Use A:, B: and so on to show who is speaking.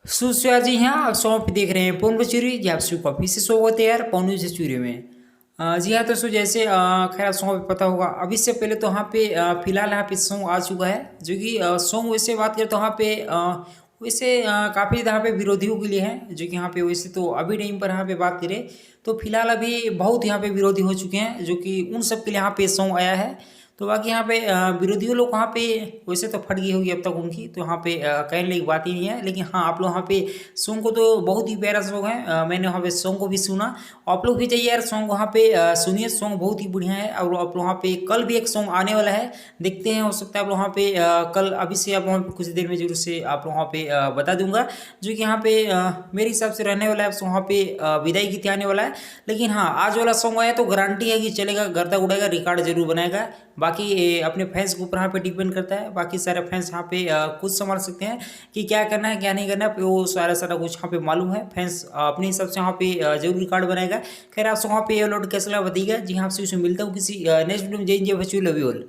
A: सुस्वागत जी हाँ, आप सब पे देख रहे हैं पवन कचूरी जी। आप सभी को फिर से स्वागत है यार पवन कचूरी में। जी हाँ, तो जैसे खैर आप सबको पता होगा। अभी से पहले तो यहाँ पे फिलहाल यहाँ पे सॉन्ग आ चुका है, जो कि सॉन्ग वैसे बात करें तो यहाँ पे वैसे काफ़ी यहाँ पे विरोधियों के लिए है, जो कि यहाँ पे वैसे तो अभी टाइम पर यहाँ पे बात करें तो फिलहाल अभी बहुत यहाँ पे विरोधी हो चुके हैं, जो कि उन सब के लिए यहाँ पे सॉन्ग आया है। तो बाकी यहाँ पे विरोधियों लोग वहाँ पे वैसे तो फट गई होगी अब तक उनकी, तो यहाँ पे कहने की बात ही नहीं है। लेकिन हाँ, आप लोग यहाँ पे सॉन्ग को तो बहुत ही प्यारा सॉन्ग है, मैंने वहाँ पे सॉन्ग को भी सुना। आप लोग भी जाइए यार सॉन्ग वहाँ पे सुनिए, सॉन्ग बहुत ही बढ़िया है। और आप लोग वहाँ पे कल भी एक सॉन्ग आने वाला है, देखते हैं, हो सकता है आप लोग वहाँ पे कल अभी से आप वहाँ पे कुछ देर में जरूर से आप लोग वहाँ पे बता दूंगा, जो कि यहाँ पे मेरे हिसाब से रहने वाला है। वहाँ पे विदाई गीत आने वाला है। लेकिन हाँ, आज वाला सॉन्ग आया तो गारंटी है कि चलेगा, गर्दा उड़ेगा, रिकॉर्ड जरूर बनाएगा। बाकी अपने फैंस के ऊपर यहाँ पे डिपेंड करता है। बाकी सारे फैंस यहाँ पे खुद संभाल सकते हैं कि क्या करना है क्या नहीं करना है, वो सारा सारा कुछ यहाँ पे मालूम है। फैंस अपने हिसाब से यहाँ पे जरूर रिकॉर्ड बनाएगा। खैर आप वहाँ पे अपलोड कैसे लगा बताइएगा। जी हाँ, आपसे मिलता हूँ किसी नेक्स्ट वीडियो में। जय जय बच्चों, लव यू ऑल।